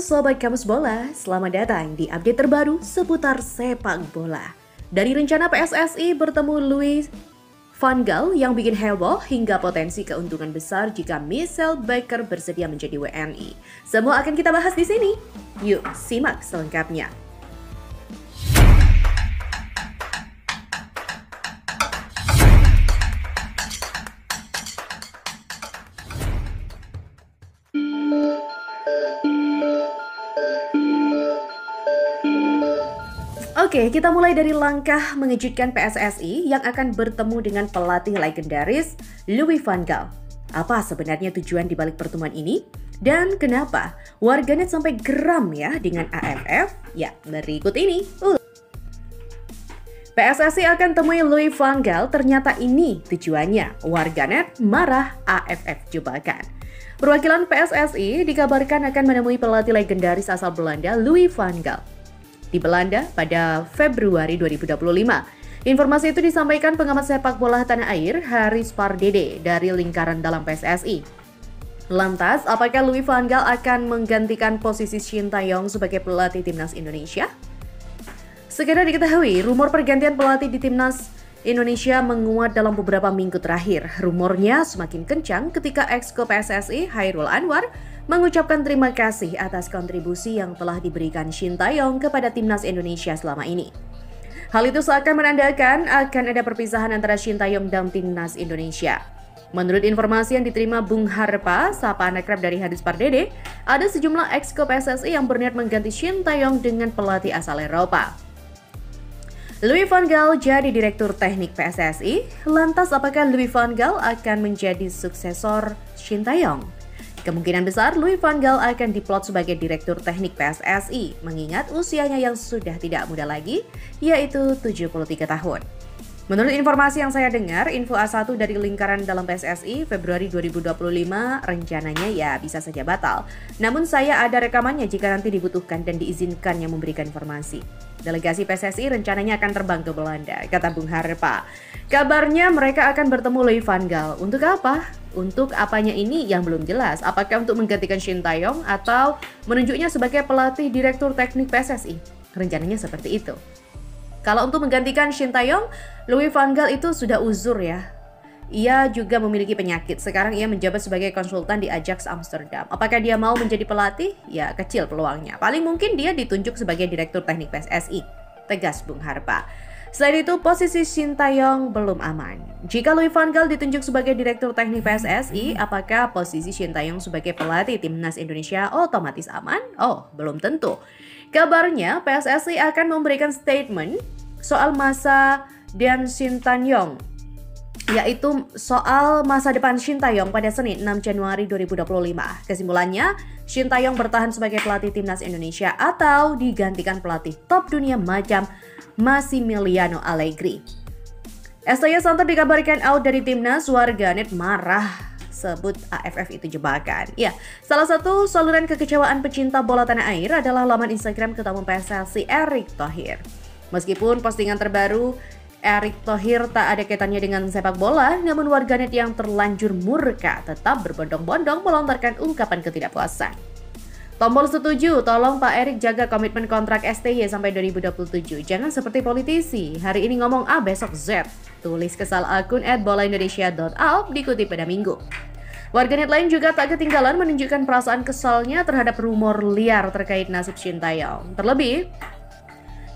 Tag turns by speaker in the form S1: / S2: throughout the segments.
S1: Sobat Kamus Bola, selamat datang di update terbaru seputar sepak bola. Dari rencana PSSI bertemu Louis van Gaal yang bikin heboh hingga potensi keuntungan besar jika Michel Bakker bersedia menjadi WNI. Semua akan kita bahas di sini. Yuk, simak selengkapnya. Oke, kita mulai dari langkah mengejutkan PSSI yang akan bertemu dengan pelatih legendaris Louis van Gaal. Apa sebenarnya tujuan dibalik pertemuan ini? Dan kenapa warganet sampai geram ya dengan AFF? Ya, berikut ini. PSSI akan temui Louis van Gaal, ternyata ini tujuannya. Warganet marah, AFF jebakan. Perwakilan PSSI dikabarkan akan menemui pelatih legendaris asal Belanda Louis van Gaal di Belanda pada Februari 2025. Informasi itu disampaikan pengamat sepak bola tanah air Haris Pardede dari lingkaran dalam PSSI. Lantas, apakah Louis van Gaal akan menggantikan posisi Shin Tae-yong sebagai pelatih timnas Indonesia? Segera diketahui, rumor pergantian pelatih di timnas Indonesia menguat dalam beberapa minggu terakhir. Rumornya semakin kencang ketika ex-ko PSSI Chairul Anwar mengucapkan terima kasih atas kontribusi yang telah diberikan Shin Tae-yong kepada timnas Indonesia selama ini. Hal itu seakan menandakan akan ada perpisahan antara Shin Tae-yong dan timnas Indonesia. Menurut informasi yang diterima Bung Harpa, sapaan akrab dari Haris Pardede, ada sejumlah ex-ko PSSI yang berniat mengganti Shin Tae-yong dengan pelatih asal Eropa. Louis van Gaal jadi direktur teknik PSSI, lantas apakah Louis van Gaal akan menjadi suksesor Shin Tae-yong? Kemungkinan besar Louis van Gaal akan diplot sebagai direktur teknik PSSI, mengingat usianya yang sudah tidak muda lagi, yaitu 73 tahun. Menurut informasi yang saya dengar, info A1 dari lingkaran dalam PSSI, Februari 2025 rencananya ya bisa saja batal. Namun saya ada rekamannya jika nanti dibutuhkan dan diizinkan yang memberikan informasi. Delegasi PSSI rencananya akan terbang ke Belanda, kata Bung Harpa. Kabarnya mereka akan bertemu Louis van Gaal. Untuk apa? Untuk apanya ini yang belum jelas. Apakah untuk menggantikan Shin Tae-yong atau menunjuknya sebagai pelatih direktur teknik PSSI? Rencananya seperti itu. Kalau untuk menggantikan Shin Tae-yong, Louis van Gaal itu sudah uzur ya. Ia juga memiliki penyakit. Sekarang ia menjabat sebagai konsultan di Ajax Amsterdam. Apakah dia mau menjadi pelatih? Ya, kecil peluangnya. Paling mungkin dia ditunjuk sebagai direktur teknik PSSI. Tegas Bung Harpa. Selain itu, posisi Shin Tae-yong belum aman. Jika Louis van Gaal ditunjuk sebagai direktur teknik PSSI, apakah posisi Shin Tae-yong sebagai pelatih timnas Indonesia otomatis aman? Oh, belum tentu. Kabarnya, PSSI akan memberikan statement soal masa dan Shin Tae-yong, yaitu soal masa depan Shin Tae-yong pada Senin 6 Januari 2025. Kesimpulannya, Shin Tae-yong bertahan sebagai pelatih timnas Indonesia atau digantikan pelatih top dunia macam Massimiliano Allegri. STY Santos dikabarkan out dari timnas, warganet marah sebut AFF itu jebakan. Ya, salah satu saluran kekecewaan pecinta bola tanah air adalah laman Instagram Ketua Umum PSSI Erick Thohir. Meskipun postingan terbaru Erick Thohir tak ada kaitannya dengan sepak bola, namun warganet yang terlanjur murka tetap berbondong-bondong melontarkan ungkapan ketidakpuasan. Tombol setuju, tolong Pak Erick jaga komitmen kontrak STY sampai 2027. Jangan seperti politisi, hari ini ngomong A, besok Z. Tulis kesal akun @bolaindonesia.alp dikutip pada Minggu. Warganet lain juga tak ketinggalan menunjukkan perasaan kesalnya terhadap rumor liar terkait nasib Shin Tae-yong. Terlebih,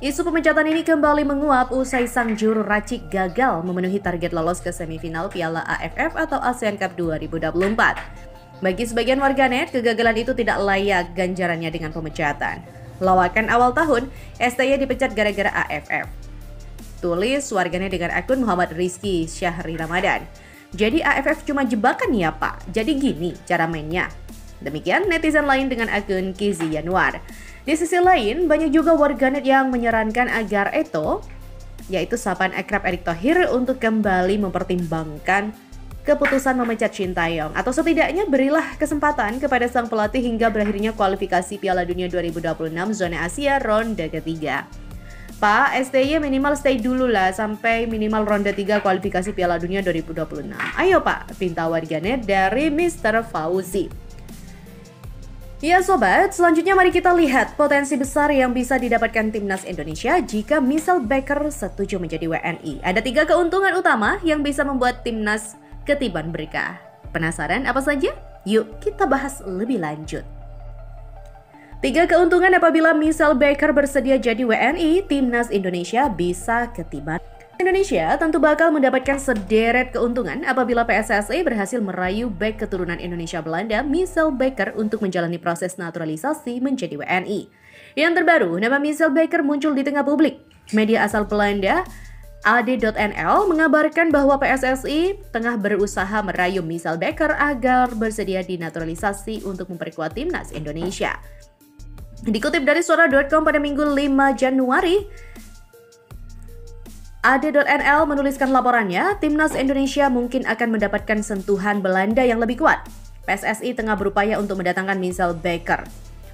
S1: isu pemecatan ini kembali menguap usai sang juru racik gagal memenuhi target lolos ke semifinal Piala AFF atau ASEAN Cup 2024. Bagi sebagian warganet, kegagalan itu tidak layak ganjarannya dengan pemecatan. Lawakan awal tahun, STY dipecat gara-gara AFF. Tulis warganet dengan akun Muhammad Rizky Syahri Ramadan. Jadi AFF cuma jebakan ya Pak? Jadi gini cara mainnya. Demikian netizen lain dengan akun Kizi Yanuar. Di sisi lain, banyak juga warganet yang menyarankan agar Eto, yaitu sapaan akrab Erick Thohir, untuk kembali mempertimbangkan keputusan memecat Shin Tae-yong, atau setidaknya berilah kesempatan kepada sang pelatih hingga berakhirnya kualifikasi Piala Dunia 2026 zona Asia ronde ketiga. Pak, STY minimal stay dulu lah sampai minimal ronde 3 kualifikasi Piala Dunia 2026. Ayo Pak, pinta warganet dari Mr. Fauzi. Ya sobat, selanjutnya mari kita lihat potensi besar yang bisa didapatkan timnas Indonesia jika Michelle Baker setuju menjadi WNI. Ada 3 keuntungan utama yang bisa membuat timnas ketiban berkah. Penasaran apa saja? Yuk kita bahas lebih lanjut. 3 keuntungan apabila Michelle Baker bersedia jadi WNI, timnas Indonesia bisa ketiban. Indonesia tentu bakal mendapatkan sederet keuntungan apabila PSSI berhasil merayu bek keturunan Indonesia Belanda Michelle Baker untuk menjalani proses naturalisasi menjadi WNI. Yang terbaru, nama Michelle Baker muncul di tengah publik. Media asal Belanda, AD.NL, mengabarkan bahwa PSSI tengah berusaha merayu Michelle Baker agar bersedia dinaturalisasi untuk memperkuat timnas Indonesia. Dikutip dari suara.com pada Minggu 5 Januari, AD.NL menuliskan laporannya, timnas Indonesia mungkin akan mendapatkan sentuhan Belanda yang lebih kuat. PSSI tengah berupaya untuk mendatangkan Michelle Baker.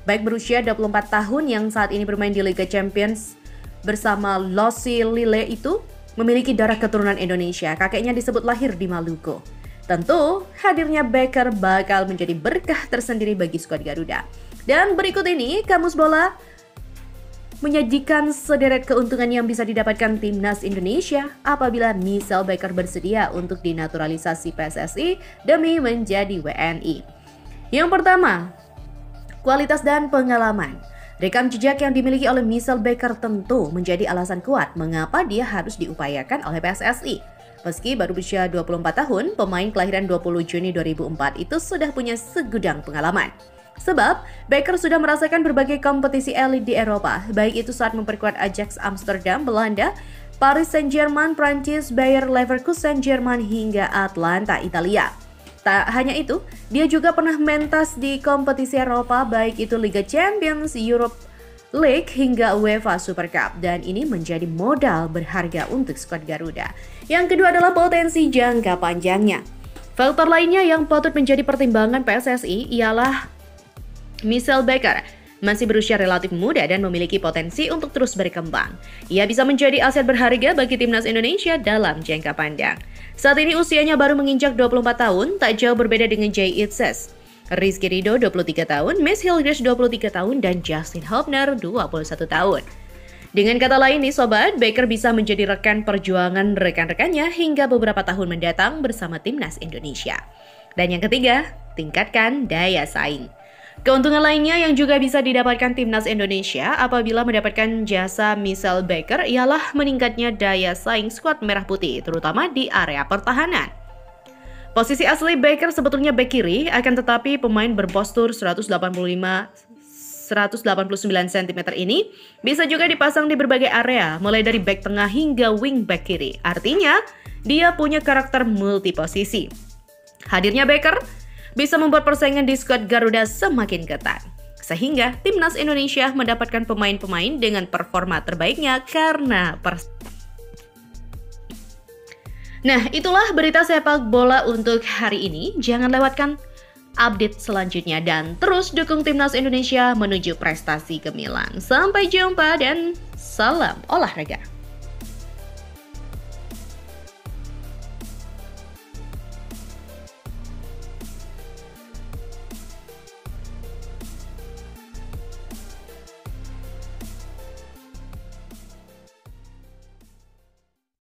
S1: Baik berusia 24 tahun yang saat ini bermain di Liga Champions bersama Losi Lille itu memiliki darah keturunan Indonesia. Kakeknya disebut lahir di Maluku. Tentu, hadirnya Baker bakal menjadi berkah tersendiri bagi skuad Garuda. Dan berikut ini, Kamus Bola menyajikan sederet keuntungan yang bisa didapatkan timnas Indonesia apabila Michelle Baker bersedia untuk dinaturalisasi PSSI demi menjadi WNI. Yang pertama, kualitas dan pengalaman. Rekam jejak yang dimiliki oleh Michelle Baker tentu menjadi alasan kuat mengapa dia harus diupayakan oleh PSSI. Meski baru berusia 24 tahun, pemain kelahiran 20 Juni 2004 itu sudah punya segudang pengalaman. Sebab, Baker sudah merasakan berbagai kompetisi elit di Eropa, baik itu saat memperkuat Ajax Amsterdam, Belanda, Paris Saint-Germain, Prancis, Bayer Leverkusen, Jerman, hingga Atlanta, Italia. Tak hanya itu, dia juga pernah mentas di kompetisi Eropa, baik itu Liga Champions, Europe League, hingga UEFA Super Cup. Dan ini menjadi modal berharga untuk skuad Garuda. Yang kedua adalah potensi jangka panjangnya. Faktor lainnya yang patut menjadi pertimbangan PSSI ialah Michelle Baker masih berusia relatif muda dan memiliki potensi untuk terus berkembang. Ia bisa menjadi aset berharga bagi timnas Indonesia dalam jangka panjang. Saat ini usianya baru menginjak 24 tahun, tak jauh berbeda dengan Jay Itzes, Rizky Ridho 23 tahun, Miss Hildreth 23 tahun, dan Justin Hubner 21 tahun. Dengan kata lain nih sobat, Baker bisa menjadi rekan perjuangan rekan-rekannya hingga beberapa tahun mendatang bersama timnas Indonesia. Dan yang ketiga, tingkatkan daya saing. Keuntungan lainnya yang juga bisa didapatkan timnas Indonesia apabila mendapatkan jasa Michelle Baker ialah meningkatnya daya saing skuad merah putih, terutama di area pertahanan. Posisi asli Baker sebetulnya bek kiri, akan tetapi pemain berpostur 189 cm ini bisa juga dipasang di berbagai area, mulai dari bek tengah hingga wing back kiri. Artinya, dia punya karakter multiposisi. Hadirnya Baker bisa membuat persaingan di skuad Garuda semakin ketat. Sehingga timnas Indonesia mendapatkan pemain-pemain dengan performa terbaiknya karena Nah, itulah berita sepak bola untuk hari ini. Jangan lewatkan update selanjutnya dan terus dukung timnas Indonesia menuju prestasi gemilang. Sampai jumpa dan salam olahraga.